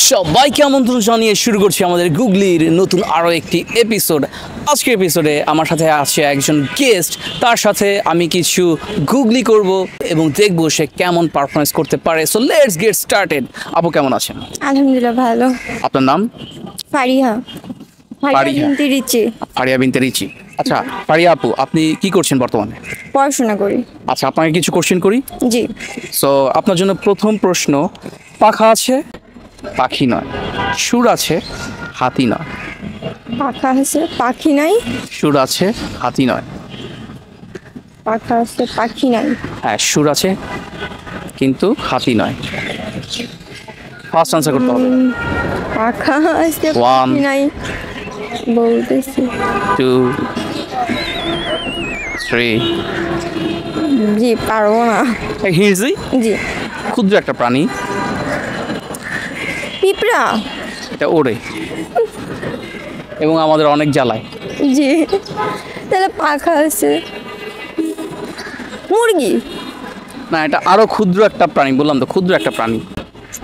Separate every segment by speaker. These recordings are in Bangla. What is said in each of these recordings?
Speaker 1: সবাইকে আমন্ত্রণ জানিয়ে শুরু করছি আমাদের গুগলির নতুন আরও একটি এপিসোড। আজকের এপিসোডে আমার সাথে আছে একজন গেস্ট, তার সাথে আমি কিছু গুগলি করব এবং দেখবো সে কেমন পারফরমেন্স করতে পারে। So let's get started. আপু কেমন আছেন?
Speaker 2: আলহামদুলিল্লাহ ভালো।
Speaker 1: আপনার নাম?
Speaker 2: ফারিহা।
Speaker 1: ফারিহা
Speaker 2: বিনতে রিচি।
Speaker 1: ফারিয়া বিনতে রিচি। আচ্ছা ফারিয়া আপু, আপনি কি করছেন বর্তমানে?
Speaker 2: পড়াশোনা করি।
Speaker 1: আচ্ছা, আপনাকে কিছু কোশ্চেন করি।
Speaker 2: জি।
Speaker 1: সো আপনার জন্য প্রথম প্রশ্ন, পাখা আছে পাখি নয়, সুর আছে হাতি নয়।
Speaker 2: পাখা আছে পাখি নাই।
Speaker 1: সুর আছে হাতি নয়।
Speaker 2: পাখা আছে পাখি নাই।
Speaker 1: হ্যাঁ, সুর আছে কিন্তু হাতি নয়। ফার্স্ট আনসার করতে হবে।
Speaker 2: পাখা আছে
Speaker 1: One.
Speaker 2: পাখি নাই বলতেছি।
Speaker 1: 2 3
Speaker 2: জি পারবো না।
Speaker 1: হিরজি
Speaker 2: জি।
Speaker 1: ক্ষুদ্র একটা প্রাণী,
Speaker 2: পিঁপড়া।
Speaker 1: এটা ওড়ে এবং আমাদের অনেক জ্বালায়।
Speaker 2: জি। তাহলে পাখা আছে মুরগি।
Speaker 1: না, এটা আরো ক্ষুদ্র একটা প্রাণী, বললাম তো ক্ষুদ্র একটা প্রাণী।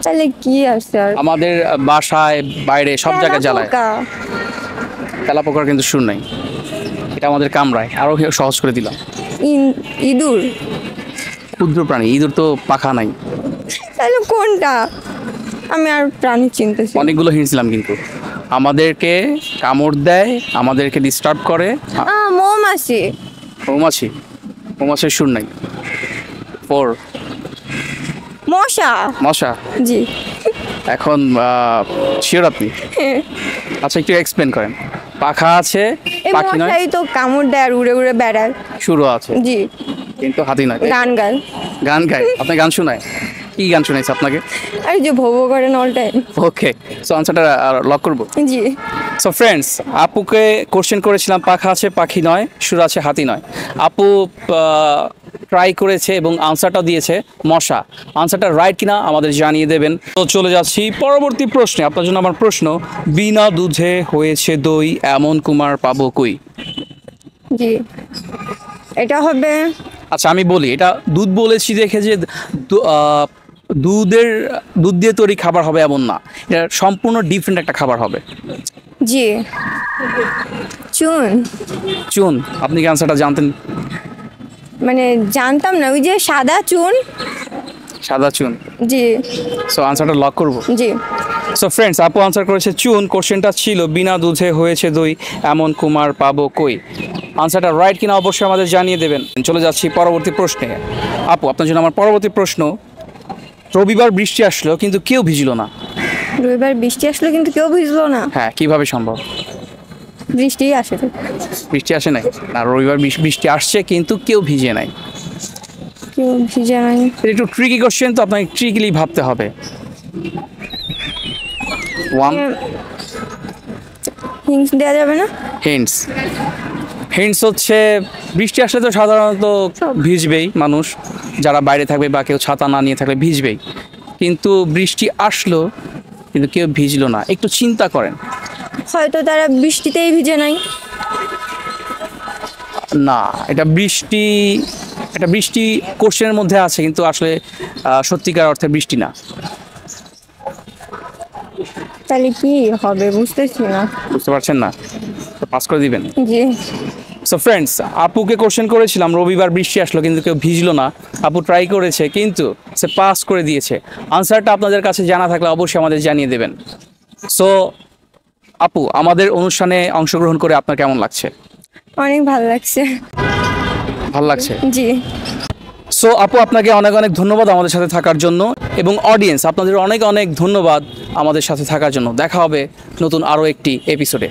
Speaker 2: তাহলে কি আছে আর?
Speaker 1: আমাদের বাসায় বাইরে সব জায়গায় জ্বালায়।
Speaker 2: তেলাপোকা।
Speaker 1: তেলাপোকার কিন্তু সুর নাই, এটা আমাদের কামড়ায়। আরো সহজ করে দিলাম।
Speaker 2: ইঁদুর।
Speaker 1: ক্ষুদ্র প্রাণী, ইঁদুর তো পাখা নাই।
Speaker 2: তাহলে কোনটা? আমি আর প্রাণী চিনতেছি।
Speaker 1: অনেকগুলো হিন্টস দিলাম কিন্তু আমাদেরকে কামড় দেয়, আমাদেরকে ডিস্টার্ব করে।
Speaker 2: মৌমাছি।
Speaker 1: মৌমাছি, মৌমাছির সুর নাই। 4
Speaker 2: মশা।
Speaker 1: মশা।
Speaker 2: জি।
Speaker 1: এখন শিওর আপনি? আচ্ছা, একটু এক্সপ্লেন করেন। পাখা আছে
Speaker 2: এই
Speaker 1: পাখি নয়,
Speaker 2: মশাই তো কামড় দেয় আর উড়ে উড়ে বেড়ায়।
Speaker 1: সুরও আছে
Speaker 2: জি।
Speaker 1: কিন্তু হাতি নয়।
Speaker 2: গান গায়।
Speaker 1: গান গায়? আপনি গান শোনায়? কি গান শোনাইছে আপনাকে?
Speaker 2: আর যে ভোগ করেন অল টাইম।
Speaker 1: ওকে, সো আনসারটা লক করবো।
Speaker 2: জি।
Speaker 1: সো ফ্রেন্ডস, আপুকে কোশ্চেন করেছিলাম পাখা আছে পাখি নয়, সুর আছে হাতি নয়। আপু ট্রাই করেছে এবং আনসারটা দিয়েছে মশা। আনসারটা রাইট কিনা আমাদের জানিয়ে দেবেন। তো চলে যাচ্ছি পরবর্তী প্রশ্নে। আপনার জন্য আমার প্রশ্ন, বিনা দুধে হয়েছে দই, এমন কুমার পাবো কই?
Speaker 2: জি। এটা হবে।
Speaker 1: আচ্ছা আমি বলি, এটা দুধ বলেছি দেখে যে দুধ দিয়ে তৈরি খাবার হবে এমন না, এটা সম্পূর্ণ ডিফারেন্ট একটা খাবার হবে।
Speaker 2: জি। চুন।
Speaker 1: চুন? আপনি কি আনসারটা জানতেন?
Speaker 2: মানে জানতাম না, ওই যে সাদা চুন।
Speaker 1: সাদা চুন।
Speaker 2: জি।
Speaker 1: সো আনসারটা লক করবো।
Speaker 2: জি।
Speaker 1: সো ফ্রেন্ডস, আপু আনসার করেছে চুন। কোশ্চেনটা ছিল বিনা দুধে হয়েছে দই, এমন কুমার পাবো কই? আনসারটা রাইট কিনা অবশ্যই আমাদের জানিয়ে দেবেন। চলে যাচ্ছি পরবর্তী প্রশ্নে। আপু আপনার জন্য আমার পরবর্তী প্রশ্ন, রবিবার বৃষ্টি আসলো কিন্তু কেউ ভিজলো না।
Speaker 2: রবিবার বৃষ্টি আসলো কিন্তু কেউ ভিজলো না।
Speaker 1: হ্যাঁ, কিভাবে সম্ভব?
Speaker 2: বৃষ্টি আসে তো।
Speaker 1: বৃষ্টি আসে নাই না, রবিবার বৃষ্টি আসছে কিন্তু কেউ ভিজে নাই।
Speaker 2: কেউ ভিজে নাই।
Speaker 1: এটা একটু ট্রিকি কোশ্চেন, তো আপনাকে ট্রিকিলি ভাবতে হবে। 1
Speaker 2: হিংস দেওয়া যাবে না?
Speaker 1: হিন্টস। হিন্টস হচ্ছে, বৃষ্টি আসলে তো সাধারণত ভিজবেই মানুষ, যারা বাইরে থাকবে বা কেউ ছাতা না নিয়ে থাকলে ভিজবেই। কিন্তু বৃষ্টি আসলো কিন্তু কেউ ভিজলো না, একটু চিন্তা করেন।
Speaker 2: হয়তো তারা বৃষ্টিতেই ভিজে নাই।
Speaker 1: না, এটা বৃষ্টি কোশ্চেনের মধ্যে আছে কিন্তু আসলে সত্যিকার অর্থে বৃষ্টি না।
Speaker 2: তাহলে কি হবে বুঝতেছি না।
Speaker 1: বুঝতে পারছেন না? তো পাস করে দিবেন।
Speaker 2: জি।
Speaker 1: সো ফ্রেন্ডস, আপুকে কোশ্চেন করেছিলাম রবিবার বৃষ্টি আসলো কিন্তু কেউ ভিজলো না। আপু ট্রাই করেছে কিন্তু সে পাস করে দিয়েছে। আনসারটা আপনাদের কাছে জানা থাকলে অবশ্যই আমাদের জানিয়ে দেবেন। সো আপু, আমাদের অনুষ্ঠানে অংশগ্রহণ করে আপনার কেমন লাগছে?
Speaker 2: অনেক ভালো লাগছে।
Speaker 1: ভালো লাগছে?
Speaker 2: জি।
Speaker 1: সো আপু, আপনাকে অনেক অনেক ধন্যবাদ আমাদের সাথে থাকার জন্য, এবং অডিয়েন্স আপনাদের অনেক অনেক ধন্যবাদ আমাদের সাথে থাকার জন্য। দেখা হবে নতুন আরও একটি এপিসোডে।